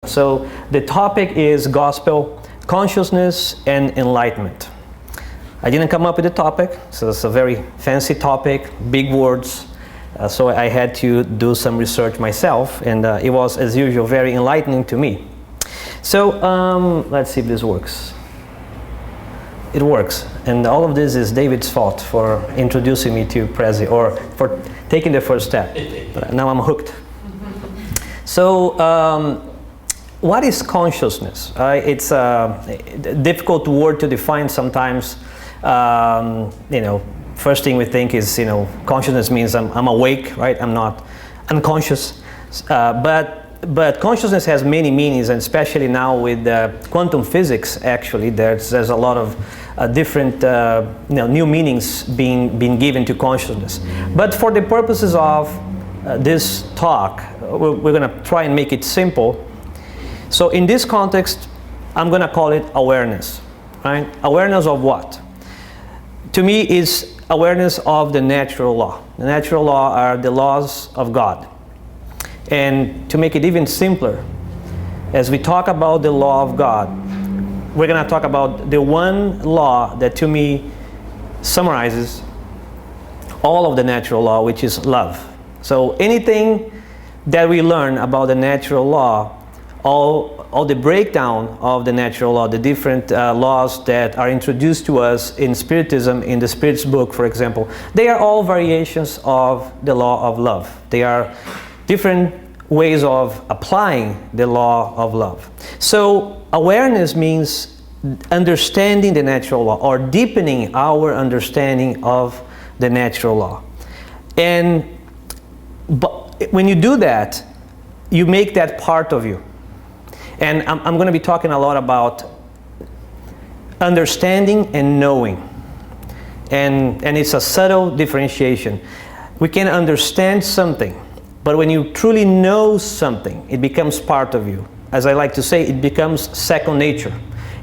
So the topic is gospel, consciousness, and enlightenment. I didn't come up with the topic, so it's a very fancy topic, big words. So I had to do some research myself, and it was, as usual, very enlightening to me. So let's see if this works. It works, and all of this is David's fault for introducing me to Prezi, or for taking the first step. But now I'm hooked. So what is consciousness? It's a difficult word to define sometimes. First thing we think is, consciousness means I'm awake, right? I'm not unconscious. But consciousness has many meanings, and especially now with quantum physics, actually, there's a lot of different new meanings being given to consciousness. But for the purposes of this talk, we're going to try and make it simple. So in this context, I'm going to call it awareness, right? Awareness of what? To me, is awareness of the natural law. The natural law are the laws of God. And to make it even simpler, as we talk about the law of God, we're going to talk about the one law that to me summarizes all of the natural law, which is love. So anything that we learn about the natural law, all the breakdown of the natural law, the different laws that are introduced to us in Spiritism, in the Spirit's book, for example, they are all variations of the law of love. They are different ways of applying the law of love. So awareness means understanding the natural law, or deepening our understanding of the natural law. But when you do that, you make that part of you. And I'm going to be talking a lot about understanding and knowing. And it's a subtle differentiation. We can understand something, but when you truly know something, it becomes part of you. As I like to say, it becomes second nature.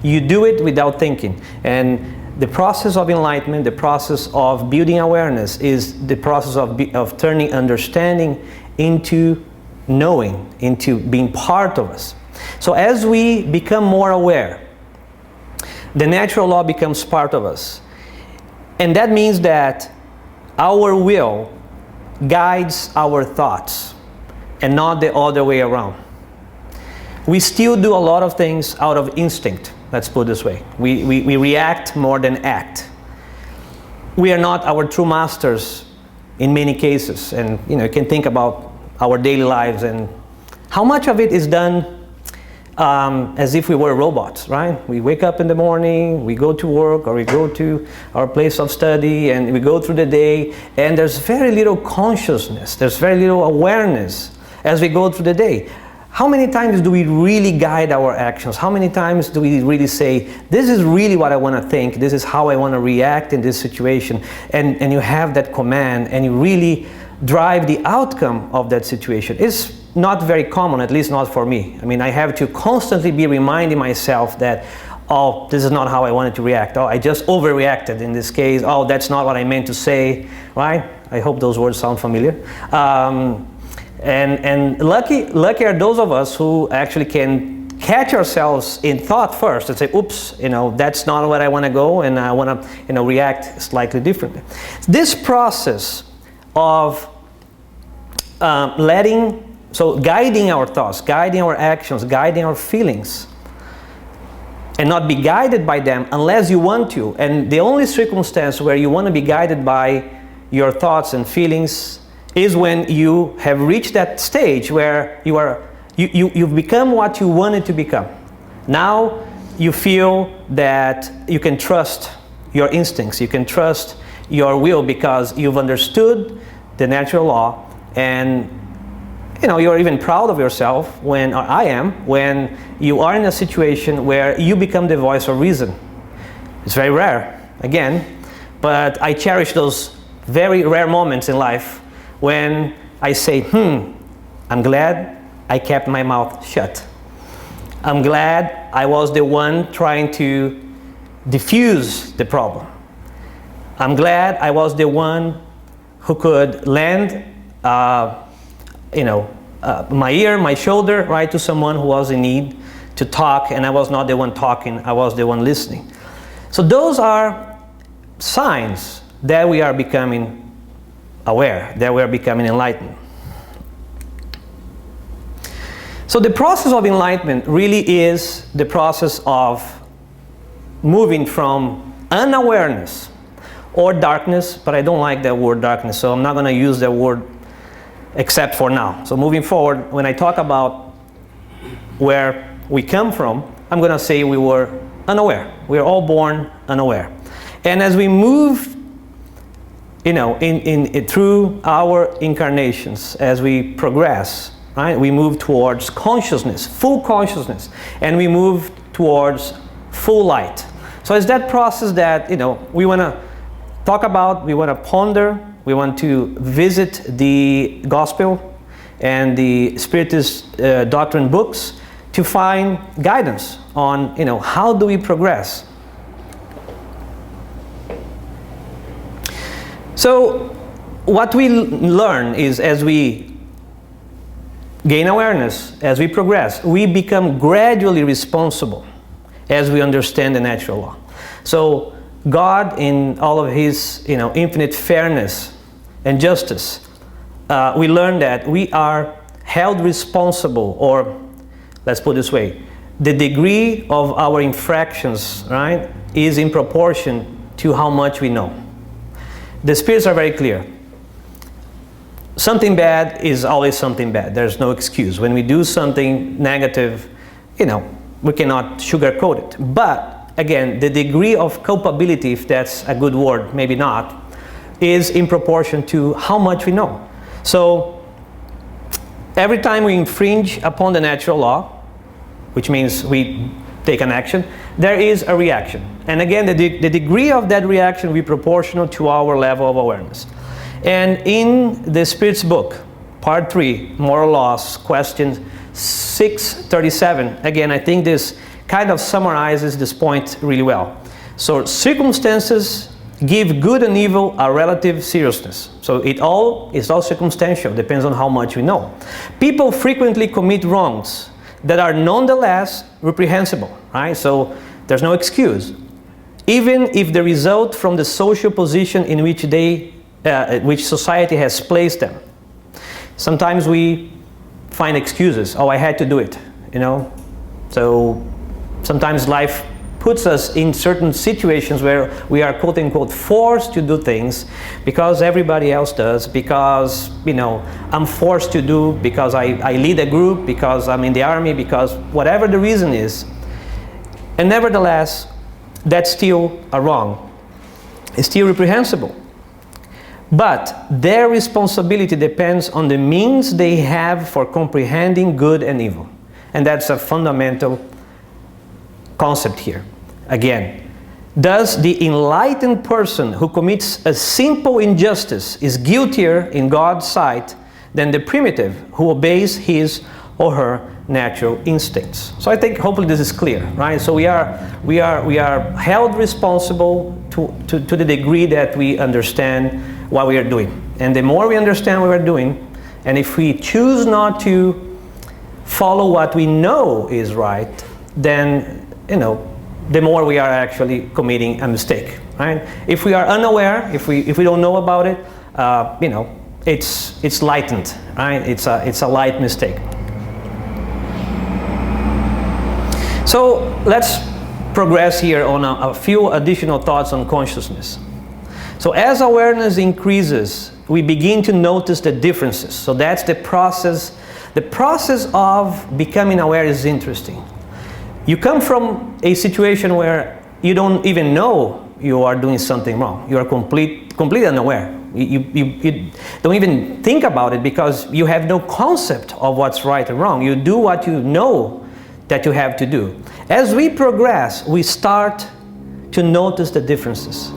You do it without thinking. And the process of enlightenment, the process of building awareness, is the process of turning understanding into knowing, into being part of us. So as we become more aware, the natural law becomes part of us. And that means that our will guides our thoughts, and not the other way around. We still do a lot of things out of instinct, let's put it this way. We react more than act. We are not our true masters in many cases. And you can think about our daily lives, and how much of it is done as if we were robots, right? We wake up in the morning, we go to work, or we go to our place of study, and we go through the day, and there's very little consciousness, there's very little awareness as we go through the day. How many times do we really guide our actions? How many times do we really say, this is really what I want to think, this is how I want to react in this situation, and you have that command, and you really drive the outcome of that situation? It's not very common, at least not for me. I mean, I have to constantly be reminding myself that, oh, this is not how I wanted to react. Oh, I just overreacted in this case. Oh, that's not what I meant to say, right? I hope those words sound familiar. And lucky are those of us who actually can catch ourselves in thought first and say, oops, that's not what I want to go, and I want to, react slightly differently. This process of guiding our thoughts, guiding our actions, guiding our feelings, and not be guided by them unless you want to. And the only circumstance where you want to be guided by your thoughts and feelings is when you have reached that stage where you've become what you wanted to become. Now you feel that you can trust your instincts, you can trust your will, because you've understood the natural law, and you're even proud of yourself when you are in a situation where you become the voice of reason. It's very rare, again, but I cherish those very rare moments in life when I say, I'm glad I kept my mouth shut. I'm glad I was the one trying to diffuse the problem. I'm glad I was the one who could lend my ear, my shoulder, right, to someone who was in need to talk, and I was not the one talking, I was the one listening. So those are signs that we are becoming aware, that we are becoming enlightened. So the process of enlightenment really is the process of moving from unawareness or darkness, but I don't like that word darkness, so I'm not going to use that word except for now. So moving forward, when I talk about where we come from, I'm going to say we were unaware. We are all born unaware. And as we move, you know, through our incarnations, as we progress, right, we move towards consciousness, full consciousness, and we move towards full light. So it's that process that, you know, we want to talk about, we want to ponder, we want to visit the gospel and the Spiritist doctrine books to find guidance on, you know, how do we progress. So what we learn is, as we gain awareness, as we progress, we become gradually responsible as we understand the natural law. So God, in all of His, you know, infinite fairness and justice, we learn that we are held responsible, or let's put it this way, the degree of our infractions, right, is in proportion to how much we know. The spirits are very clear. Something bad is always something bad. There's no excuse. When we do something negative, you know, we cannot sugarcoat it. But again, the degree of culpability, if that's a good word, maybe not, is in proportion to how much we know. So every time we infringe upon the natural law, which means we take an action, there is a reaction. And again, the degree of that reaction will be proportional to our level of awareness. And in the Spirit's book, part 3, Moral Laws, question 637, again, I think this kind of summarizes this point really well. So circumstances give good and evil a relative seriousness. So it's all circumstantial, depends on how much we know. People frequently commit wrongs that are nonetheless reprehensible, right? So there's no excuse. Even if the result from the social position in which society has placed them. Sometimes we find excuses. Oh, I had to do it, you know. So sometimes life puts us in certain situations where we are quote unquote forced to do things because everybody else does, because, you know, I'm forced to do because I lead a group, because I'm in the army, because whatever the reason is. And nevertheless, that's still a wrong. It's still reprehensible. But their responsibility depends on the means they have for comprehending good and evil. And that's a fundamental concept here. Again, thus the enlightened person who commits a simple injustice is guiltier in God's sight than the primitive who obeys his or her natural instincts. So I think hopefully this is clear, right? So we are held responsible to the degree that we understand what we are doing. And the more we understand what we're doing, and if we choose not to follow what we know is right, then, you know, the more we are actually committing a mistake, right? If we are unaware, if we don't know about it, you know, it's lightened, right? It's a light mistake. So let's progress here on a few additional thoughts on consciousness. So as awareness increases, we begin to notice the differences. So that's the process. The process of becoming aware is interesting. You come from a situation where you don't even know you are doing something wrong. You are completely unaware. You don't even think about it because you have no concept of what's right and wrong. You do what you know that you have to do. As we progress, we start to notice the differences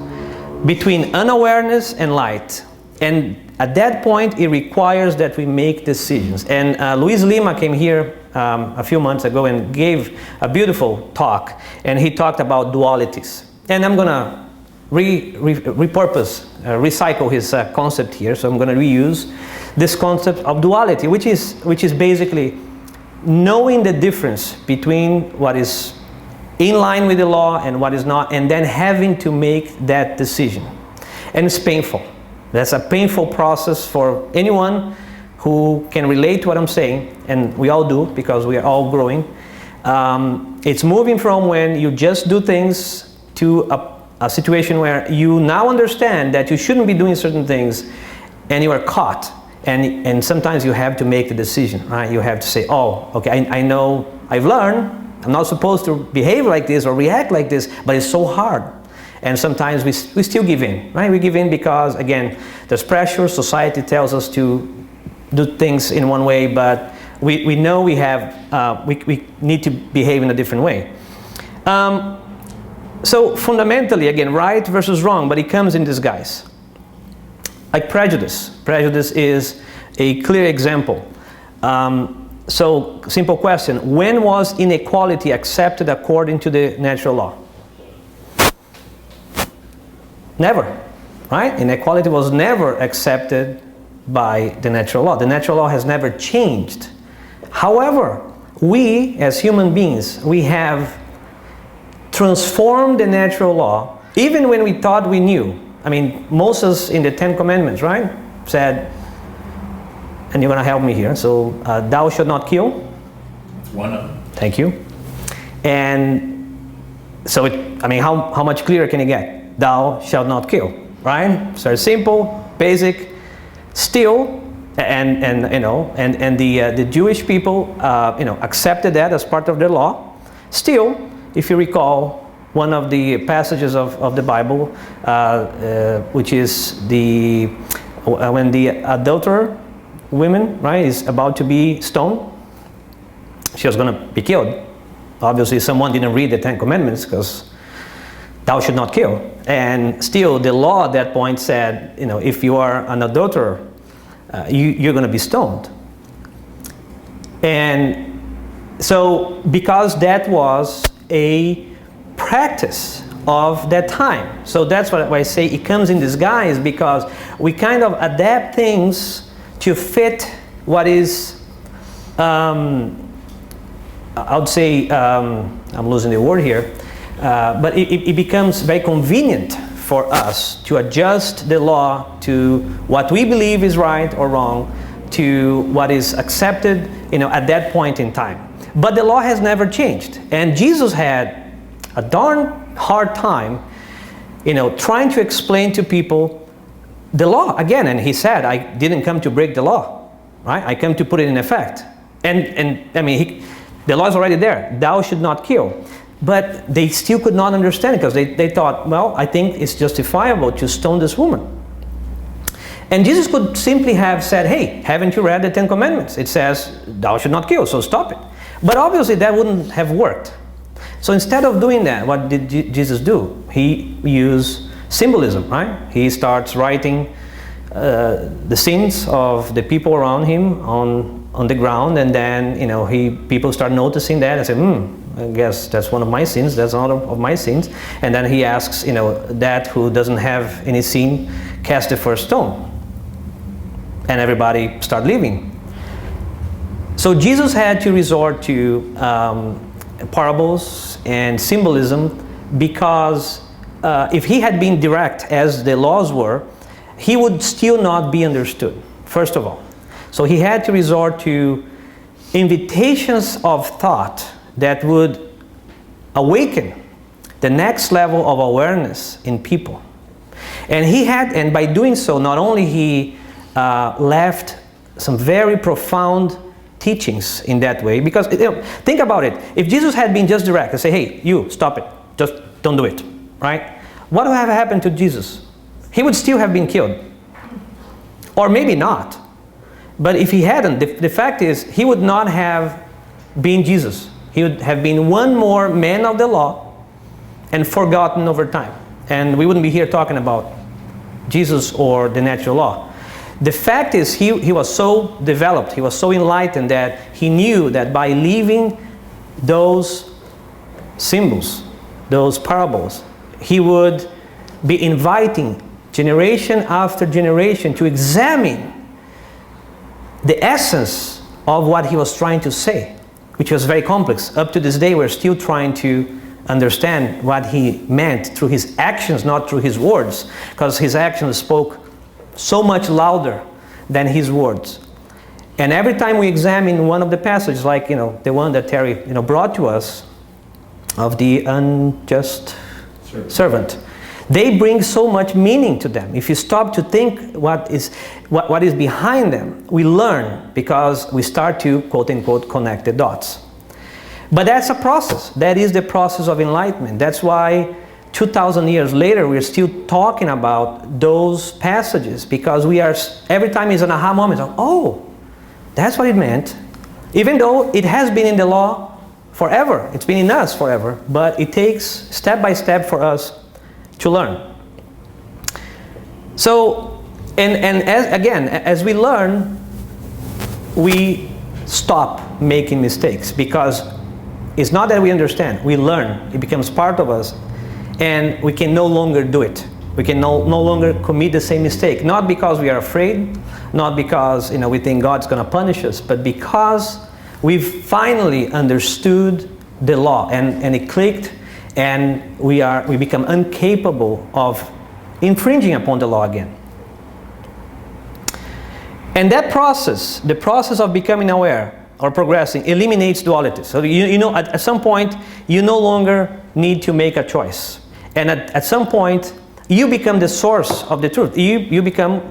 between unawareness and light. And at that point, it requires that we make decisions. And Luis Lima came here a few months ago and gave a beautiful talk. And he talked about dualities. And I'm going to repurpose recycle his concept here, so I'm going to reuse this concept of duality, which is basically knowing the difference between what is in line with the law and what is not, and then having to make that decision. And it's painful. That's a painful process for anyone who can relate to what I'm saying, and we all do because we are all growing. It's moving from when you just do things to a situation where you now understand that you shouldn't be doing certain things, and you are caught. And sometimes you have to make the decision, right? You have to say, oh, okay, I know, I've learned, I'm not supposed to behave like this or react like this, but it's so hard. And sometimes we still give in, right? We give in because, again, there's pressure. Society tells us to do things in one way, but we know we need to behave in a different way. So fundamentally, again, right versus wrong, but it comes in disguise. Like prejudice. Prejudice is a clear example. So, simple question. When was inequality accepted according to the natural law? Never, right? Inequality was never accepted by the natural law. The natural law has never changed. However, we, as human beings, we have transformed the natural law, even when we thought we knew. I mean, Moses in the Ten Commandments, right, said, and you're going to help me here, so thou shalt not kill. One of them. Thank you. And so, how much clearer can it get? Thou shalt not kill, right? So it's simple, basic. Still, the Jewish people, accepted that as part of their law. Still, if you recall, one of the passages of the Bible, which is when the adulterer woman, right, is about to be stoned. She was going to be killed. Obviously, someone didn't read the Ten Commandments because thou should not kill. And still, the law at that point said, if you are an adulterer, you're going to be stoned. And so, because that was a practice of that time. So that's what I say it comes in disguise, because we kind of adapt things to fit what is, I would say, I'm losing the word here, but it becomes very convenient for us to adjust the law to what we believe is right or wrong, to what is accepted, at that point in time. But the law has never changed, and Jesus had a darn hard time, trying to explain to people the law again. And he said, I didn't come to break the law, right? I came to put it in effect. The law is already there. Thou should not kill. But they still could not understand it, because they thought, well, I think it's justifiable to stone this woman. And Jesus could simply have said, hey, haven't you read the Ten Commandments? It says, thou should not kill, so stop it. But obviously that wouldn't have worked. So instead of doing that, what did Jesus do? He used symbolism, right? He starts writing the sins of the people around him on the ground, and then people start noticing that and say, I guess that's one of my sins, that's another of my sins. And then he asks, that who doesn't have any sin, cast the first stone. And everybody start leaving. So Jesus had to resort to parables and symbolism, because if he had been direct as the laws were, he would still not be understood, first of all. So he had to resort to invitations of thought that would awaken the next level of awareness in people. And by doing so, not only he left some very profound teachings in that way, because think about it. If Jesus had been just direct and say, hey, you, stop it, just don't do it, right? What would have happened to Jesus? He would still have been killed. Or maybe not. But if he hadn't, the fact is, he would not have been Jesus. He would have been one more man of the law and forgotten over time. And we wouldn't be here talking about Jesus or the natural law. The fact is, he was so developed, he was so enlightened, that he knew that by leaving those symbols, those parables, he would be inviting generation after generation, to examine the essence of what he was trying to say, which was very complex. Up to this day, we're still trying to understand what he meant through his actions, not through his words, because his actions spoke so much louder than his words. And every time we examine one of the passages, like the one that Terry brought to us, of the unjust servant, they bring so much meaning to them. If you stop to think what is behind them, we learn, because we start to, quote unquote, connect the dots. But that's a process. That is the process of enlightenment. That's why 2,000 years later, we're still talking about those passages, because every time is an aha moment of, oh, that's what it meant. Even though it has been in the law forever, it's been in us forever, but it takes step by step for us to learn. So, as we learn, we stop making mistakes, because it's not that we understand, we learn. It becomes part of us, and we can no longer do it. We can no longer commit the same mistake, not because we are afraid, not because we think God's going to punish us, but because we've finally understood the law, and it clicked, and we become incapable of infringing upon the law again. And that process, the process of becoming aware or progressing, eliminates duality. So at some point, you no longer need to make a choice. And at some point, you become the source of the truth. We become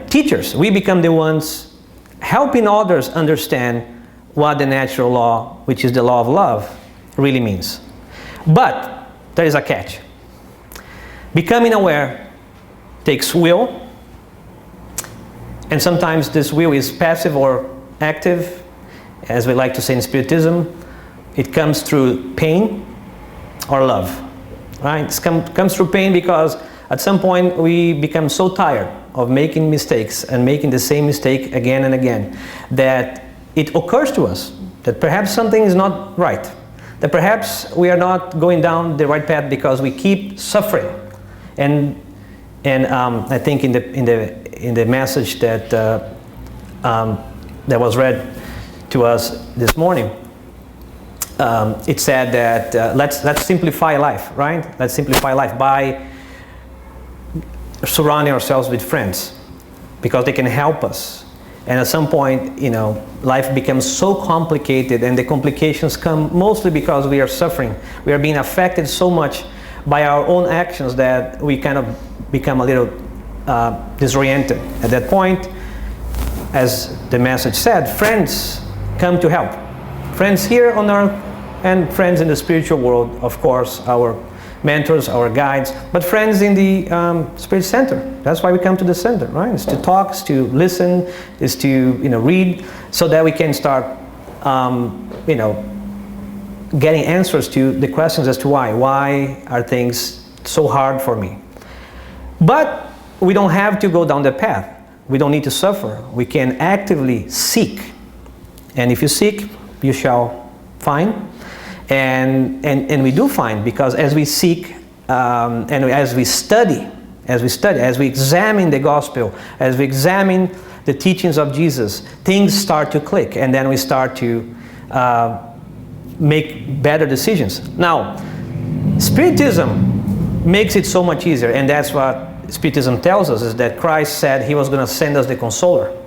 teachers. We become the ones helping others understand what the natural law, which is the law of love, really means. But there is a catch. Becoming aware takes will, and sometimes this will is passive or active, as we like to say in Spiritism. It comes through pain or love, right? It comes through pain because at some point we become so tired of making mistakes and making the same mistake again and again that it occurs to us that perhaps something is not right, that perhaps we are not going down the right path because we keep suffering. And I think in the message that was read to us this morning, it said that let's simplify life, right? Let's simplify life by surrounding ourselves with friends, because they can help us. And at some point, life becomes so complicated, and the complications come mostly because we are suffering. We are being affected so much by our own actions that we kind of become a little disoriented. At that point, as the message said, friends come to help. Friends here on earth and friends in the spiritual world, of course, our mentors, our guides, but friends in the Spirit Center. That's why we come to the center, right? It's to talk, it's to listen, it's to read, so that we can start getting answers to the questions as to why are things so hard for me. But we don't have to go down the path. We don't need to suffer. We can actively seek, and if you seek, you shall find. And we do find, because as we seek and as we study, as we examine the gospel, as we examine the teachings of Jesus, things start to click, and then we start to make better decisions. Now, Spiritism makes it so much easier, and that's what Spiritism tells us, is that Christ said he was going to send us the Consoler.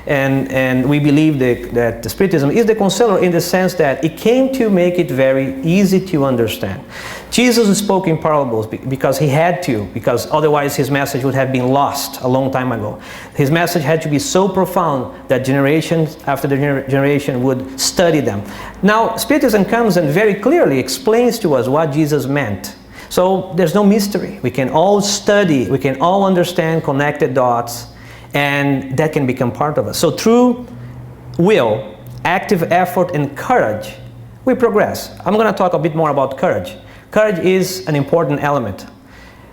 And we believe that the Spiritism is the Consoler in the sense that it came to make it very easy to understand. Jesus spoke in parables because he had to, because otherwise his message would have been lost a long time ago. His message had to be so profound that generation after generation would study them. Now, Spiritism comes and very clearly explains to us what Jesus meant. So there's no mystery. We can all study, we can all understand, connect the dots, and that can become part of us. So through will, active effort, and courage, we progress. I'm going to talk a bit more about courage. Courage is an important element.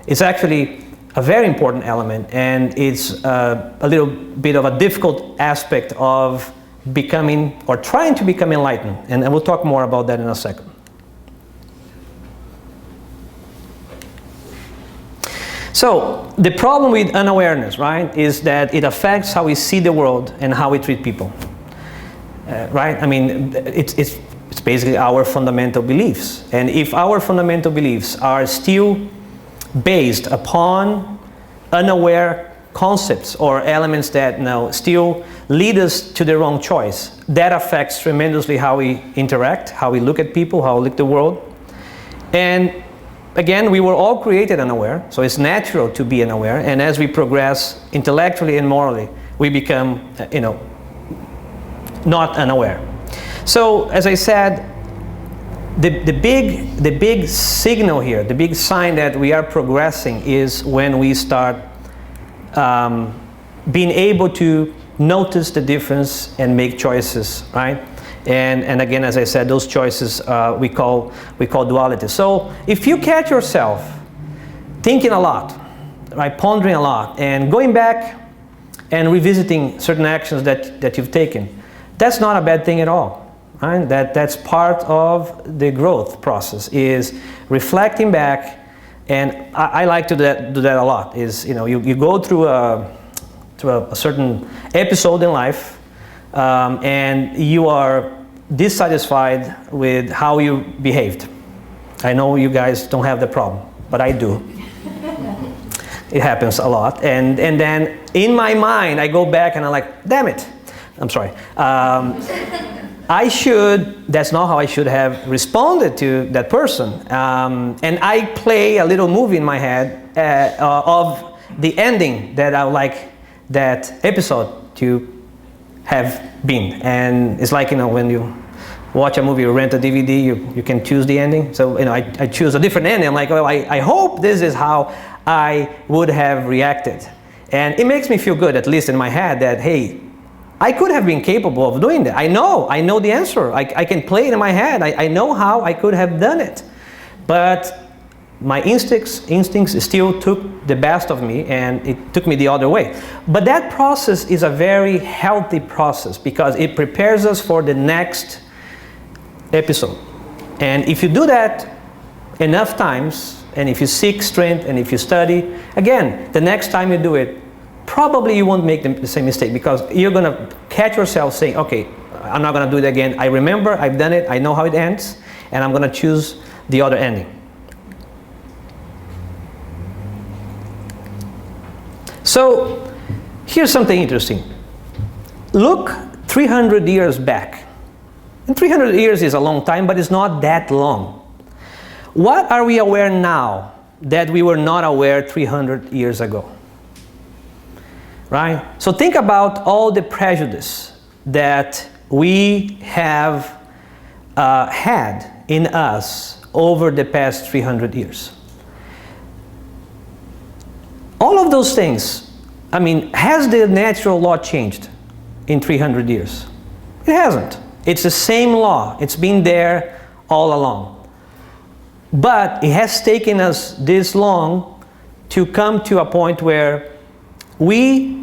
It's actually a very important element, and it's a little bit of a difficult aspect of becoming or trying to become enlightened. And we'll talk more about that in a second. So the problem with unawareness, right, is that it affects how we see the world and how we treat people, right? I mean, it's basically our fundamental beliefs. And if our fundamental beliefs are still based upon unaware concepts or elements that still lead us to the wrong choice, that affects tremendously how we interact, how we look at people, how we look at the world. And again, we were all created unaware, so it's natural to be unaware. And as we progress intellectually and morally, we become, not unaware. So, as I said, the big signal here, the big sign that we are progressing is when we start being able to notice the difference and make choices, right? And again, as I said, those choices we call duality. So if you catch yourself thinking a lot, right, pondering a lot, and going back and revisiting certain actions that you've taken, that's not a bad thing at all, right? That's part of the growth process, is reflecting back. And I like to do that a lot. Is you go through a certain episode in life, and you are dissatisfied with how you behaved. I know you guys don't have the problem, but I do. It happens a lot. And then in my mind, I go back and I'm like, damn it. I'm sorry. That's not how I should have responded to that person. And I play a little movie in my head of the ending that I would like that episode to have been. And it's like, when you watch a movie or rent a DVD, you can choose the ending. So, I choose a different ending. I'm like, well, I hope this is how I would have reacted. And it makes me feel good, at least in my head, that, hey, I could have been capable of doing that. I know the answer. I can play it in my head. I know how I could have done it. But my instincts still took the best of me, and it took me the other way. But that process is a very healthy process because it prepares us for the next episode. And if you do that enough times, and if you seek strength, and if you study, again, the next time you do it, probably you won't make the same mistake, because you're going to catch yourself saying, okay, I'm not going to do it again. I remember, I've done it, I know how it ends, and I'm going to choose the other ending. So here's something interesting. Look 300 years back. And 300 years is a long time, but it's not that long. What are we aware now that we were not aware 300 years ago? Right? So think about all the prejudice that we have had in us over the past 300 years. All of those things, has the natural law changed in 300 years? It hasn't. It's the same law. It's been there all along. But it has taken us this long to come to a point where we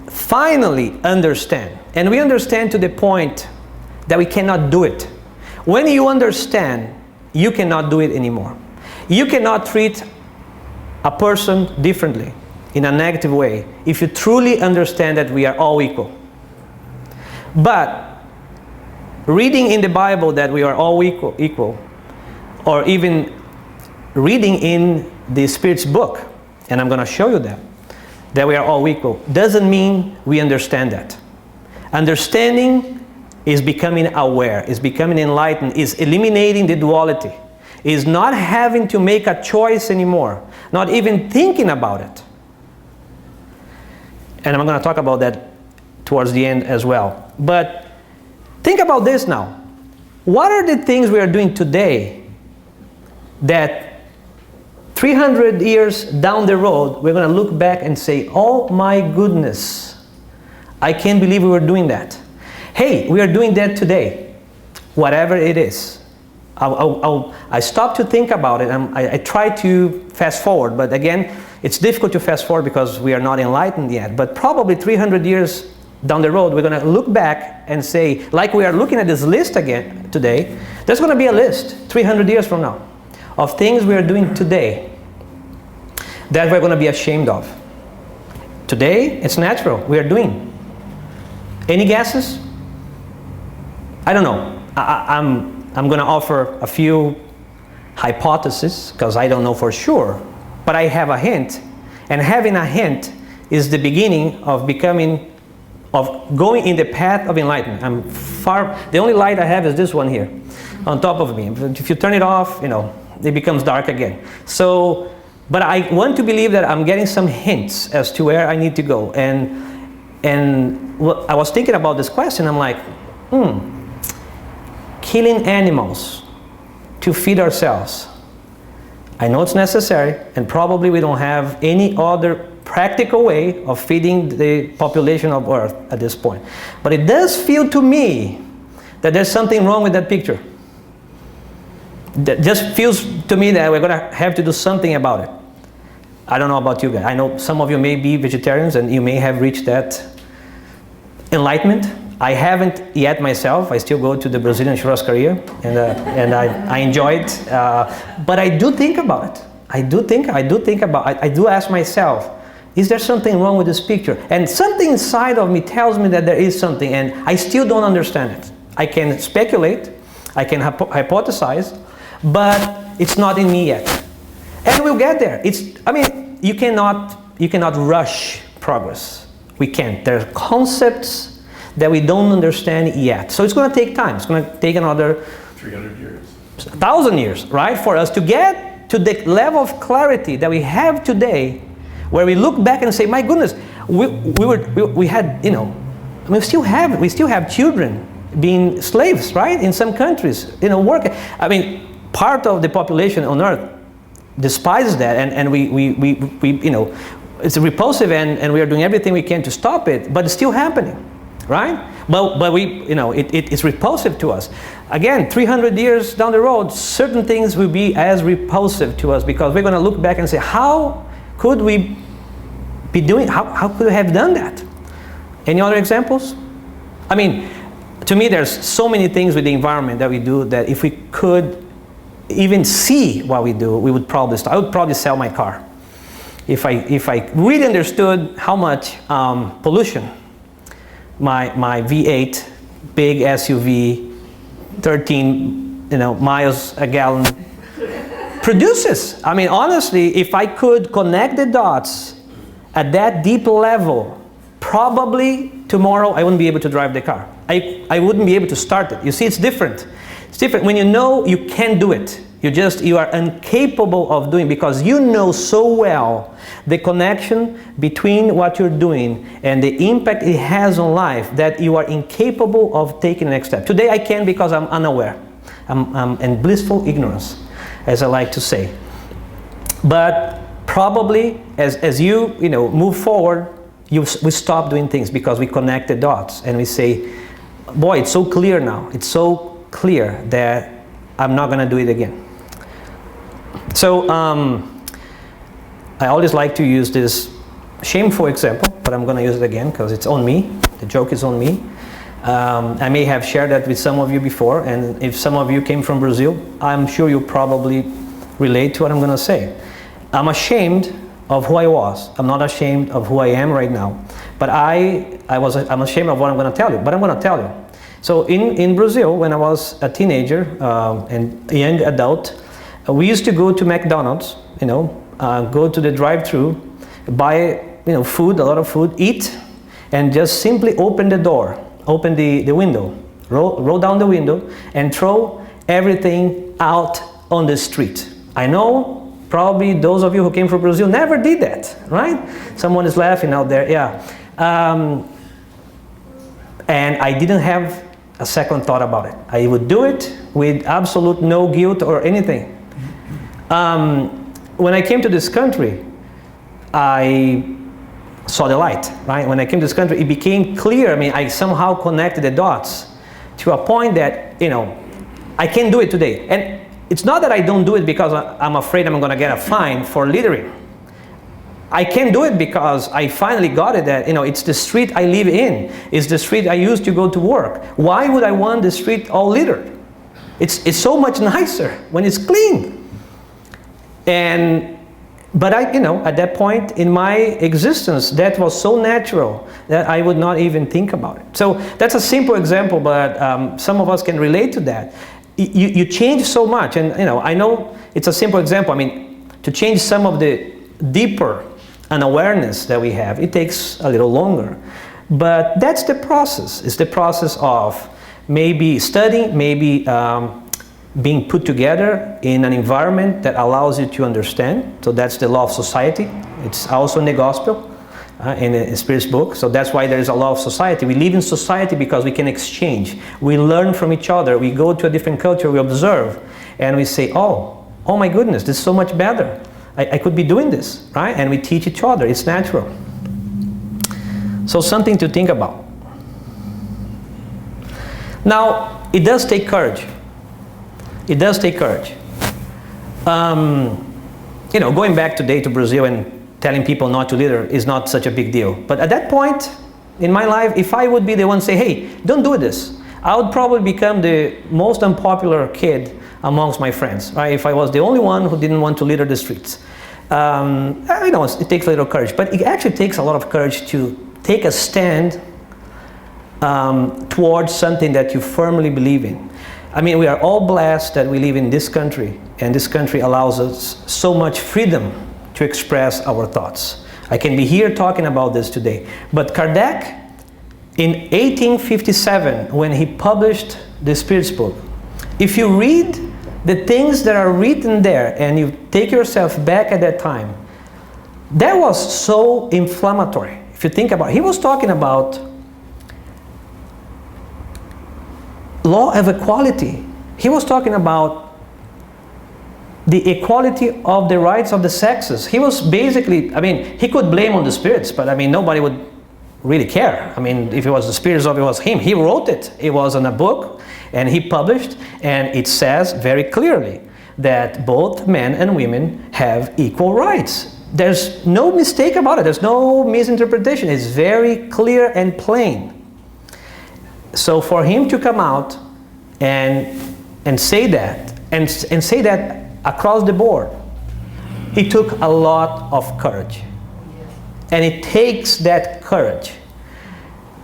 finally understand. And we understand to the point that we cannot do it. When you understand, you cannot do it anymore. You cannot treat a person differently in a negative way if you truly understand that we are all equal. But reading in the Bible that we are all equal, or even reading in the Spirit's book, and I'm going to show you that we are all equal, doesn't mean we understand that. Understanding is becoming aware, is becoming enlightened, is eliminating the duality, is not having to make a choice anymore, not even thinking about it. And I'm going to talk about that towards the end as well. But think about this now. What are the things we are doing today that 300 years down the road, we're going to look back and say, oh my goodness, I can't believe we were doing that. Hey, we are doing that today, whatever it is. I stop to think about it. I try to fast forward, but again, it's difficult to fast forward because we are not enlightened yet. But probably 300 years down the road, we're going to look back and say, like we are looking at this list again today, there's going to be a list 300 years from now of things we are doing today that we're going to be ashamed of. Today, it's natural. We are doing. Any guesses? I don't know. I'm going to offer a few hypotheses because I don't know for sure. But I have a hint. And having a hint is the beginning of going in the path of enlightenment. The only light I have is this one here on top of me. If you turn it off, it becomes dark again. So, but I want to believe that I'm getting some hints as to where I need to go. And I was thinking about this question. I'm like, killing animals to feed ourselves. I know it's necessary, and probably we don't have any other practical way of feeding the population of Earth at this point. But it does feel to me that there's something wrong with that picture. That just feels to me that we're going to have to do something about it. I don't know about you guys. I know some of you may be vegetarians and you may have reached that enlightenment. I haven't yet myself. I still go to the Brazilian churrascaria and I enjoy it. But I do think about it. I do ask myself, is there something wrong with this picture? And something inside of me tells me that there is something, and I still don't understand it. I can speculate, I can hypothesize, but it's not in me yet. And we'll get there. You cannot rush progress. We can't. There are concepts that we don't understand yet. So it's going to take time. It's going to take another 300 years. 1,000 years, right? For us to get to the level of clarity that we have today, where we look back and say, my goodness, we had, we still have children being slaves, right? In some countries, work. Part of the population on Earth despises that, and we it's repulsive, and we are doing everything we can to stop it, but it's still happening, right? But it's repulsive to us. Again, 300 years down the road, certain things will be as repulsive to us because we're going to look back and say, how could we be doing, how could we have done that? Any other examples? To me, there's so many things with the environment that we do that if we could even see what we do, we would probably start. I would probably sell my car if I really understood how much pollution my V8 big SUV 13 miles a gallon produces. Honestly, if I could connect the dots at that deep level, probably tomorrow I wouldn't be able to drive the car. I wouldn't be able to start it. You see, it's different. It's different when you know you can't do it. You are incapable of doing, because you know so well the connection between what you're doing and the impact it has on life that you are incapable of taking the next step. Today I can because I'm unaware. I'm in blissful ignorance, as I like to say. But probably as you move forward, we stop doing things because we connect the dots and we say, boy, it's so clear now. It's so clear that I'm not going to do it again. So I always like to use this shameful example, but I'm going to use it again because it's on me. The joke is on me. I may have shared that with some of you before, and if some of you came from Brazil, I'm sure you probably relate to what I'm going to say. I'm ashamed of who I was. I'm not ashamed of who I am right now, but I'm ashamed of what I'm going to tell you, but I'm going to tell you. So in Brazil, when I was a teenager and a young adult, we used to go to McDonald's, go to the drive-thru, buy food, a lot of food, eat, and just simply open the door, open the window, roll down the window, and throw everything out on the street. I know probably those of you who came from Brazil never did that, right? Someone is laughing out there, yeah. And I didn't have a second thought about it. I would do it with absolute no guilt or anything. When I came to this country, I saw the light, right? When I came to this country, it became clear. I somehow connected the dots to a point that, I can do it today. And it's not that I don't do it because I'm afraid I'm going to get a fine for littering. I can do it because I finally got it that, it's the street I live in. It's the street I used to go to work. Why would I want the street all littered? It's so much nicer when it's clean. And But at that point in my existence, that was so natural that I would not even think about it. So that's a simple example, but some of us can relate to that. You change so much, and I know it's a simple example. I mean, to change some of the deeper unawareness that we have, it takes a little longer. But that's the process. It's the process of maybe studying, maybe being put together in an environment that allows you to understand. So that's the law of society. It's also in the gospel, in the Spirit's book. So that's why there is a law of society. We live in society because we can exchange. We learn from each other. We go to a different culture, we observe, and we say, oh my goodness, this is so much better. I could be doing this, right? And we teach each other. It's natural. So something to think about. Now, it does take courage. It does take courage. Going back today to Brazil and telling people not to litter is not such a big deal. But at that point in my life, if I would be the one say, hey, don't do this, I would probably become the most unpopular kid amongst my friends, right? If I was the only one who didn't want to litter the streets. It takes a little courage, but it actually takes a lot of courage to take a stand towards something that you firmly believe in. I mean, we are all blessed that we live in this country, and this country allows us so much freedom to express our thoughts. I can be here talking about this today. But Kardec, in 1857, when he published the Spirit's book, if you read the things that are written there and you take yourself back at that time, that was so inflammatory. If you think about it, he was talking about law of equality. He was talking about the equality of the rights of the sexes. He was basically, he could blame on the spirits, but nobody would really care. If it was the spirits or it was him, he wrote it. It was in a book, and he published, and it says very clearly that both men and women have equal rights. There's no mistake about it. There's no misinterpretation. It's very clear and plain. So for him to come out and say that, and say that across the board, he took a lot of courage. And it takes that courage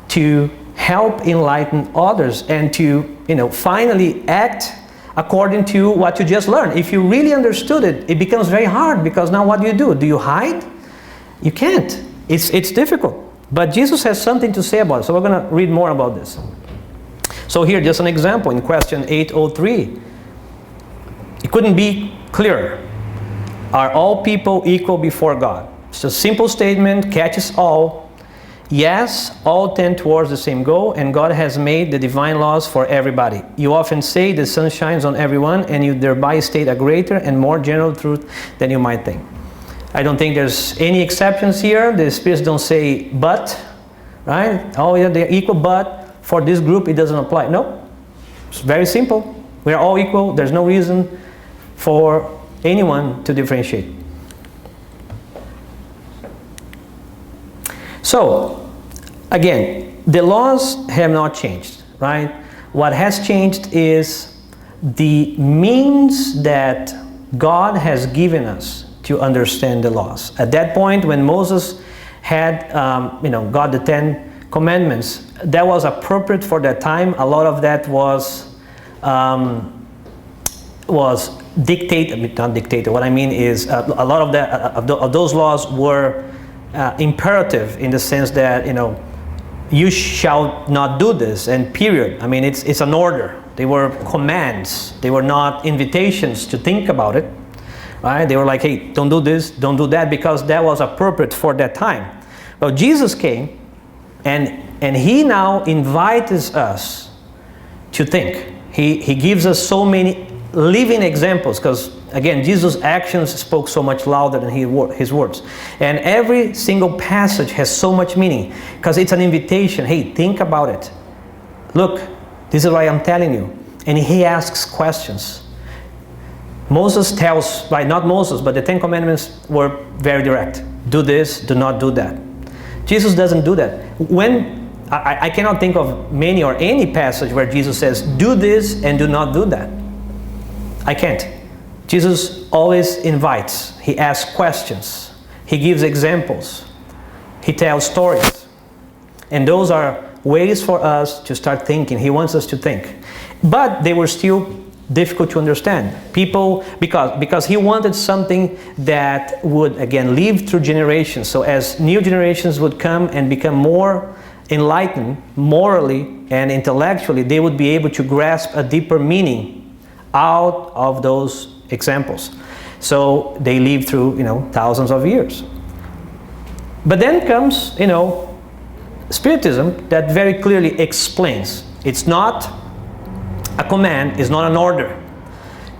to help enlighten others and to finally act according to what you just learned. If you really understood it, it becomes very hard, because now what do? Do you hide? You can't. It's difficult. But Jesus has something to say about it, so we're going to read more about this. So here, just an example, in question 803. It couldn't be clearer. Are all people equal before God? It's a simple statement, catches all. Yes, all tend towards the same goal, and God has made the divine laws for everybody. You often say the sun shines on everyone, and you thereby state a greater and more general truth than you might think. I don't think there's any exceptions here. The spirits don't say but, right? Oh yeah, they're equal, but for this group it doesn't apply. No, it's very simple. We are all equal. There's no reason for anyone to differentiate. So, again, the laws have not changed, right? What has changed is the means that God has given us to understand the laws. At that point, when Moses had, got the 10 Commandments, that was appropriate for that time. A lot of that was dictated, not dictated. What I mean is a lot of that of those laws were imperative, in the sense that you shall not do this, and period. It's an order. They were commands. They were not invitations to think about it, right? They were like, hey, don't do this, don't do that, because that was appropriate for that time. Well, Jesus came, and he now invites us to think. He gives us so many living examples, because again, Jesus' actions spoke so much louder than his words. And every single passage has so much meaning, because it's an invitation. Hey, think about it. Look, this is what I'm telling you. And he asks questions. Moses tells, right, not Moses, but the 10 Commandments were very direct. Do this, do not do that. Jesus doesn't do that. When I cannot think of many or any passage where Jesus says, do this and do not do that. I can't. Jesus always invites. He asks questions. He gives examples. He tells stories. And those are ways for us to start thinking. He wants us to think. But they were still difficult to understand. People, because he wanted something that would, again, live through generations. So as new generations would come and become more enlightened morally and intellectually, they would be able to grasp a deeper meaning out of those examples. So they live through, thousands of years. But then comes, Spiritism that very clearly explains. It's not a command, it's not an order.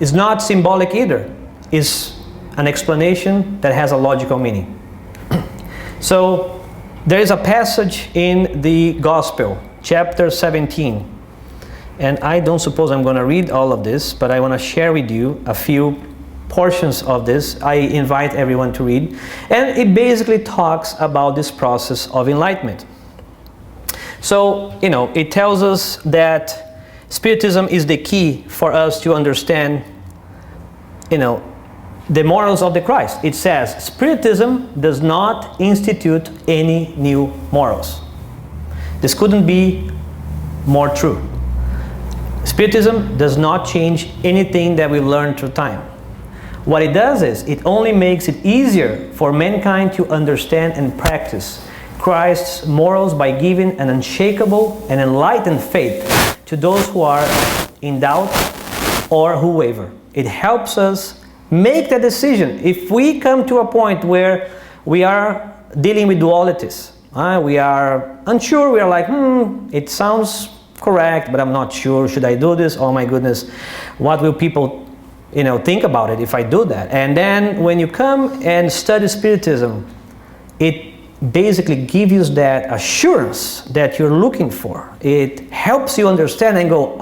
It's not symbolic either. It's an explanation that has a logical meaning. So there is a passage in the Gospel, chapter 17. And I don't suppose I'm going to read all of this, but I want to share with you a few portions of this. I invite everyone to read. And it basically talks about this process of enlightenment. So, it tells us that Spiritism is the key for us to understand, the morals of the Christ. It says, Spiritism does not institute any new morals. This couldn't be more true. Spiritism does not change anything that we've learned through time. What it does is, it only makes it easier for mankind to understand and practice Christ's morals by giving an unshakable and enlightened faith to those who are in doubt or who waver. It helps us make that decision. If we come to a point where we are dealing with dualities, we are unsure, we are like, it sounds correct, but I'm not sure. Should I do this? Oh my goodness, what will people think about it if I do that? And then when you come and study Spiritism, it basically gives you that assurance that you're looking for. It helps you understand and go,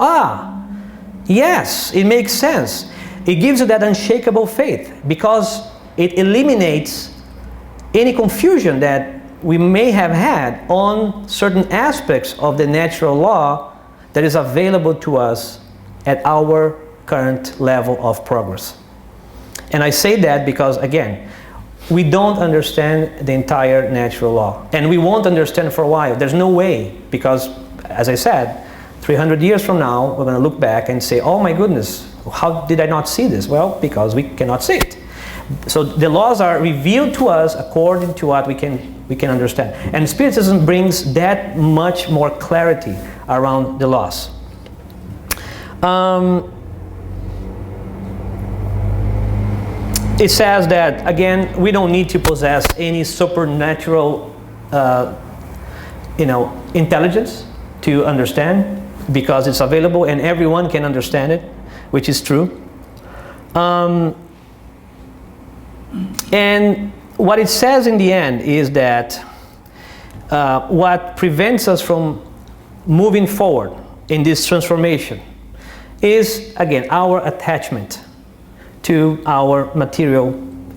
yes, it makes sense. It gives you that unshakable faith because it eliminates any confusion that we may have had on certain aspects of the natural law that is available to us at our current level of progress. And I say that because, again, we don't understand the entire natural law. And we won't understand for a while. There's no way, because, as I said, 300 years from now, we're going to look back and say, oh my goodness, how did I not see this? Well, because we cannot see it. So the laws are revealed to us according to what we can understand. And Spiritism brings that much more clarity around the laws. It says that, again, we don't need to possess any supernatural, intelligence to understand, because it's available and everyone can understand it, which is true. And what it says in the end is that what prevents us from moving forward in this transformation is, again, our attachment to our material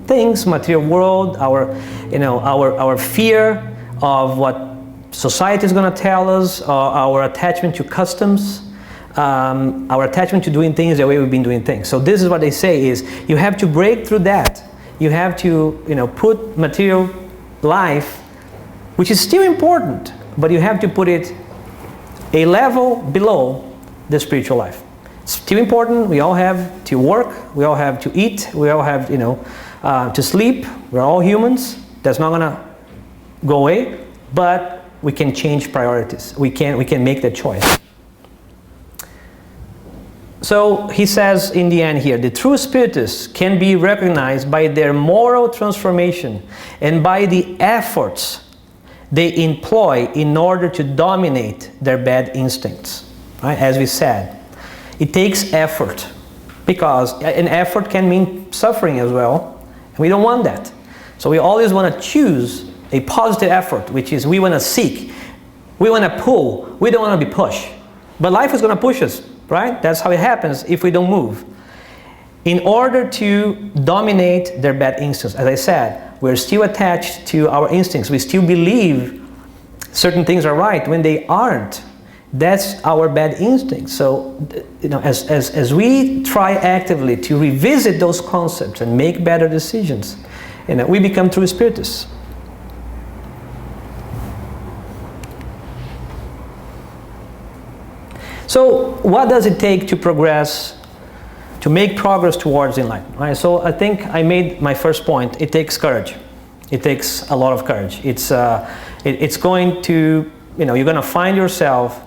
things, material world, our fear of what society is going to tell us, our attachment to customs, our attachment to doing things the way we've been doing things. So this is what they say is, you have to break through that. You have to, put material life, which is still important, but you have to put it a level below the spiritual life. It's still important. We all have to work. We all have to eat. We all have, to sleep. We're all humans. That's not gonna go away. But we can change priorities. We can make that choice. So he says in the end here, the true spiritists can be recognized by their moral transformation and by the efforts they employ in order to dominate their bad instincts. Right? As we said, it takes effort, because an effort can mean suffering as well. And we don't want that. So we always want to choose a positive effort, which is we want to seek, we want to pull, we don't want to be pushed. But life is going to push us, right? That's how it happens if we don't move. In order to dominate their bad instincts, as I said, we're still attached to our instincts. We still believe certain things are right when they aren't. That's our bad instinct. So, as we try actively to revisit those concepts and make better decisions, we become true spiritists. So, what does it take to progress, to make progress towards enlightenment? Right? So, I think I made my first point. It takes courage. It takes a lot of courage. It's going to, you're going to find yourself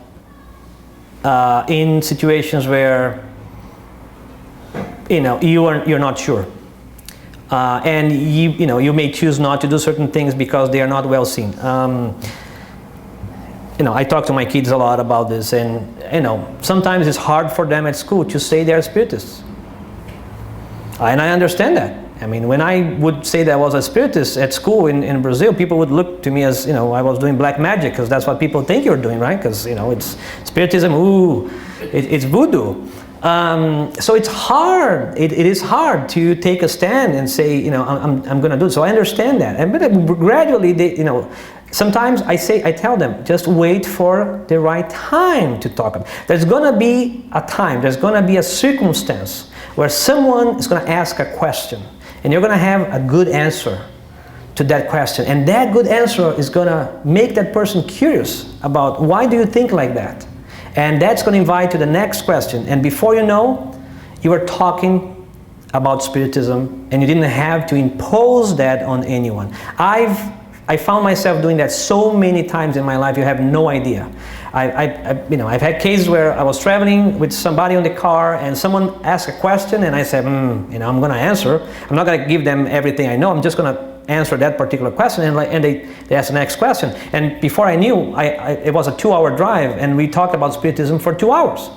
in situations where you're not sure, and you may choose not to do certain things because they are not well seen. I talk to my kids a lot about this, and sometimes it's hard for them at school to say they're spiritists, and I understand that. I mean, when I would say that I was a spiritist at school in Brazil, people would look to me as, I was doing black magic, because that's what people think you're doing, right? Because, it's spiritism, it's voodoo. So it's hard. It is hard to take a stand and say, I'm going to do it. So I understand that. But gradually, sometimes I tell them, just wait for the right time to talk about it. There's going to be a time, there's going to be a circumstance where someone is going to ask a question. And you're going to have a good answer to that question. And that good answer is going to make that person curious about, why do you think like that? And that's going to invite to the next question. And before you know, you are talking about spiritism, and you didn't have to impose that on anyone. I found myself doing that so many times in my life, you have no idea. I've had cases where I was traveling with somebody in the car, and someone asked a question, and I said, I'm going to answer. I'm not going to give them everything I know. I'm just going to answer that particular question, and they asked the next question. And before I knew, it was a 2-hour drive, and we talked about spiritism for 2 hours.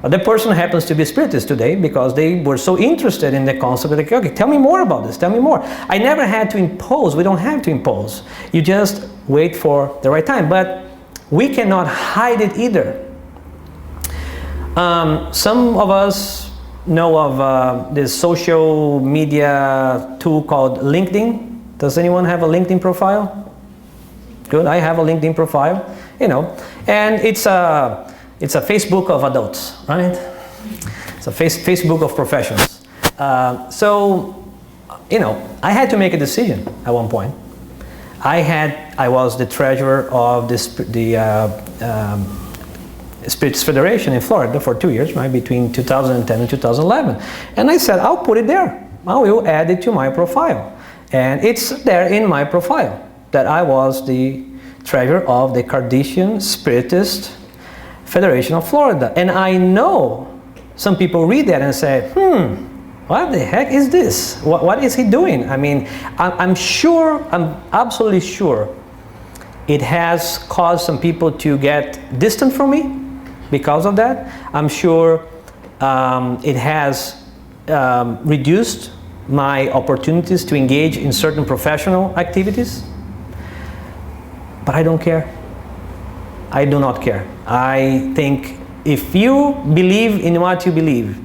The person happens to be a spiritist today because they were so interested in the concept. Like, okay, tell me more about this, tell me more. I never had to impose. We don't have to impose. You just wait for the right time. But we cannot hide it either. Some of us know of this social media tool called LinkedIn. Does anyone have a LinkedIn profile? Good, I have a LinkedIn profile, and it's a Facebook of adults, right? It's a Facebook of professionals. So, I had to make a decision at one point. I was the treasurer of the Spirits Federation in Florida for 2 years, right, between 2010 and 2011. And I said, I'll put it there. I will add it to my profile. And it's there in my profile that I was the treasurer of the Kardashian Spiritist Federation of Florida. And I know some people read that and say, what the heck is this? What is he doing? I mean, I'm absolutely sure it has caused some people to get distant from me because of that. I'm sure it has reduced my opportunities to engage in certain professional activities. But I don't care. I do not care. I think if you believe in what you believe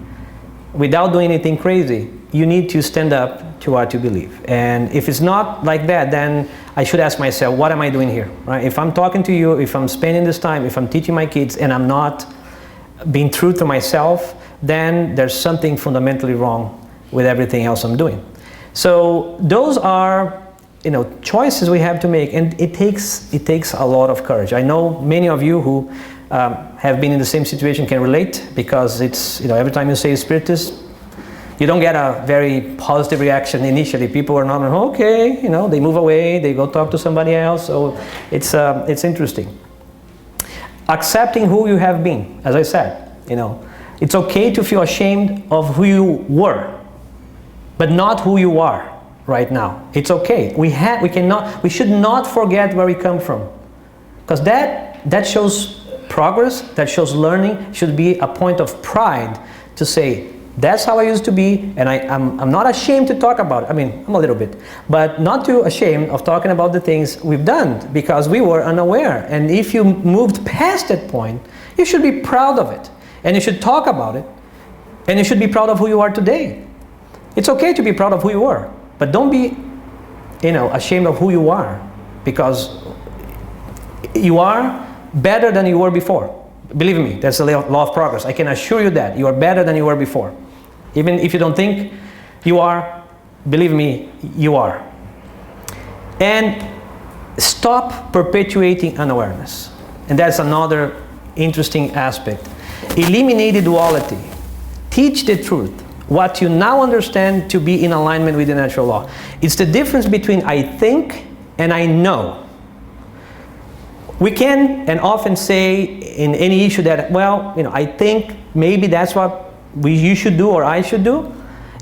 without doing anything crazy, you need to stand up to what you believe. And if it's not like that, then I should ask myself, what am I doing here? Right? If I'm talking to you, if I'm spending this time, if I'm teaching my kids, and I'm not being true to myself, then there's something fundamentally wrong with everything else I'm doing. So those are choices we have to make, and it takes a lot of courage. I know many of you who have been in the same situation can relate, because it's every time you say spiritist, you don't get a very positive reaction initially. People are not okay, they move away, they go talk to somebody else. So it's interesting. Accepting who you have been, as I said, it's okay to feel ashamed of who you were, but not who you are right now. It's okay. We should not forget where we come from, because that shows progress, that shows learning. Should be a point of pride to say, that's how I used to be, and I'm not ashamed to talk about it. I mean, I'm a little bit, but not too ashamed of talking about the things we've done, because we were unaware. And if you moved past that point, you should be proud of it, and you should talk about it, and you should be proud of who you are today. It's okay to be proud of who you were, but don't be, ashamed of who you are, because you are better than you were before. Believe me, that's the law of progress. I can assure you that. You are better than you were before. Even if you don't think you are, believe me, you are. And stop perpetuating unawareness. And that's another interesting aspect. Eliminate the duality. Teach the truth. What you now understand to be in alignment with the natural law. It's the difference between I think and I know. We can and often say in any issue that, well, I think maybe that's what you should do or I should do.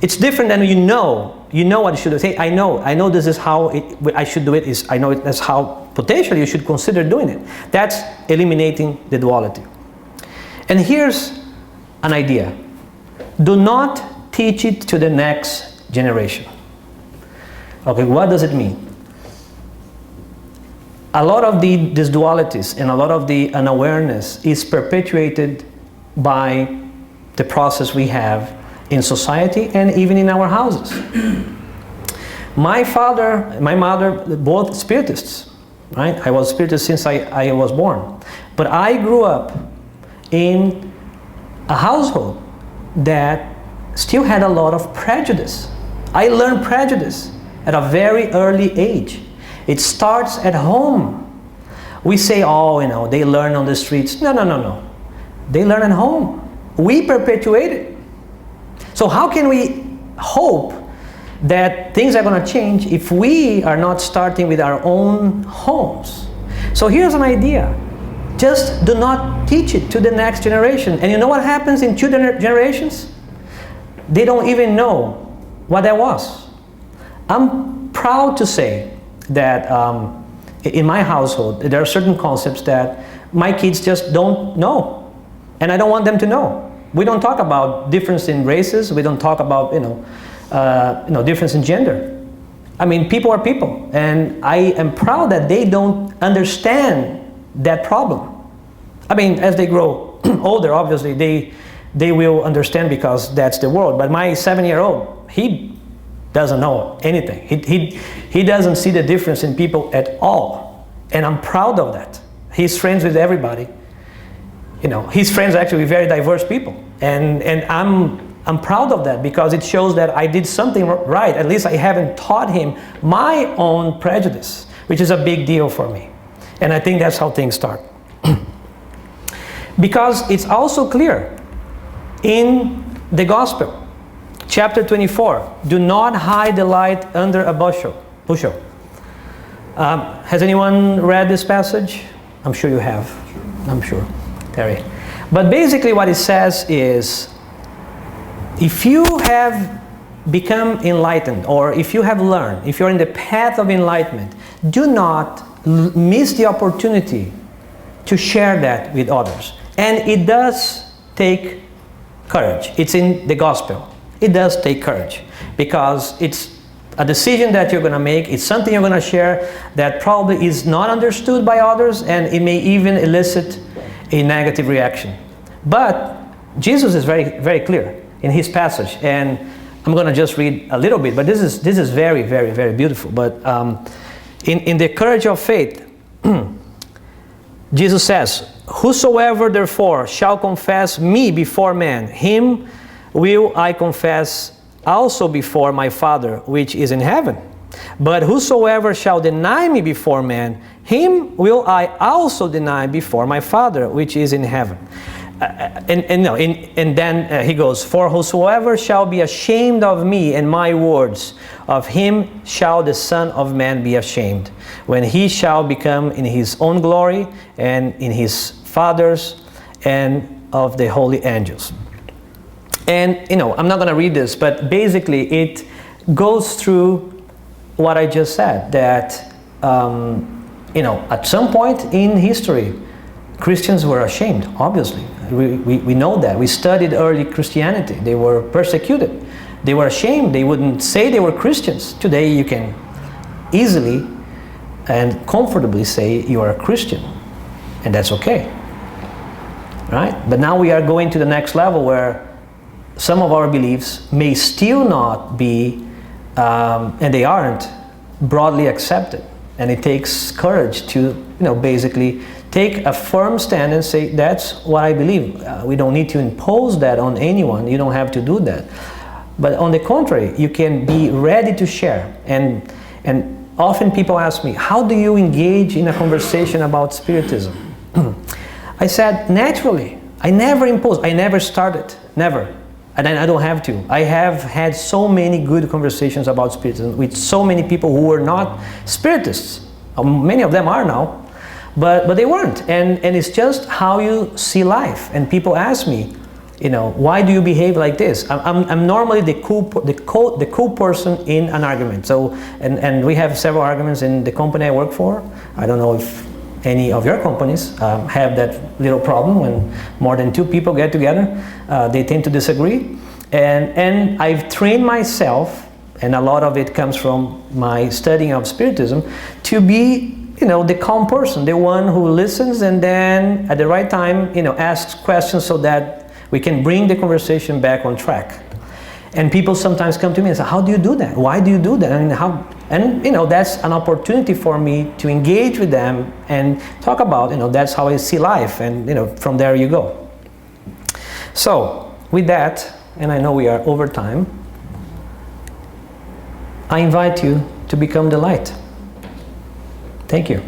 It's different than you know what you should do. Say, I know this is how I should do it. I know that's how potentially you should consider doing it. That's eliminating the duality. And here's an idea. Do not teach it to the next generation. Okay, what does it mean? A lot of these dualities and a lot of the unawareness is perpetuated by the process we have in society and even in our houses. My father, my mother, both spiritists, right? I was a spiritist since I was born. But I grew up in a household that still had a lot of prejudice. I learned prejudice at a very early age. It starts at home. We say, oh, they learn on the streets. No. They learn at home. We perpetuate it. So how can we hope that things are going to change if we are not starting with our own homes? So here's an idea. Just do not teach it to the next generation. And you know what happens in 2 generations? They don't even know what that was. I'm proud to say that in my household, there are certain concepts that my kids just don't know. And I don't want them to know. We don't talk about difference in races. We don't talk about, difference in gender. I mean, people are people. And I am proud that they don't understand that problem. I mean, as they grow older, obviously, they will understand because that's the world. But my 7-year-old, he doesn't know anything. He doesn't see the difference in people at all. And I'm proud of that. He's friends with everybody. His friends are actually very diverse people. And I'm proud of that because it shows that I did something right. At least I haven't taught him my own prejudice, which is a big deal for me. And I think that's how things start. Because it's also clear in the gospel, chapter 24, do not hide the light under a bushel. Has anyone read this passage? I'm sure you have. I'm sure. Terry. But basically what it says is, if you have become enlightened, or if you have learned, if you're in the path of enlightenment, do not miss the opportunity to share that with others. And it does take courage. It's in the gospel. It does take courage because it's a decision that you're going to make. It's something you're going to share that probably is not understood by others, and it may even elicit a negative reaction. But Jesus is very, very clear in his passage, and I'm going to just read a little bit, but this is very, very, very beautiful. But in the courage of faith, Jesus says, whosoever therefore shall confess me before men, him will I confess also before my Father which is in heaven. But whosoever shall deny me before men, him will I also deny before my Father which is in heaven. And then he goes, for whosoever shall be ashamed of me and my words, of him shall the Son of Man be ashamed, when he shall become in his own glory and in his Father's and of the holy angels. And I'm not going to read this, but basically it goes through what I just said, that at some point in history, Christians were ashamed, obviously. We know that. We studied early Christianity. They were persecuted. They were ashamed. They wouldn't say they were Christians. Today you can easily and comfortably say you are a Christian. And that's okay. Right? But now we are going to the next level where some of our beliefs may still not be, and they aren't, broadly accepted. And it takes courage to, basically take a firm stand and say, that's what I believe. We don't need to impose that on anyone. You don't have to do that. But on the contrary, you can be ready to share. And often people ask me, how do you engage in a conversation about Spiritism? I said, naturally. I never imposed. I never started. Never. And I don't have to. I have had so many good conversations about Spiritism with so many people who were not Spiritists. Many of them are now, but they weren't. And it's just how you see life. And people ask me, why do you behave like this? I'm normally the cool person in an argument. So, and we have several arguments in the company I work for. I don't know if any of your companies have that little problem when more than two people get together. They tend to disagree. And I've trained myself, and a lot of it comes from my studying of Spiritism, to be the calm person, the one who listens and then at the right time asks questions so that we can bring the conversation back on track. And people sometimes come to me and say, how do you do that? Why do you do that? And that's an opportunity for me to engage with them and talk about, that's how I see life. And, from there you go. So, with that, and I know we are over time, I invite you to become the light. Thank you.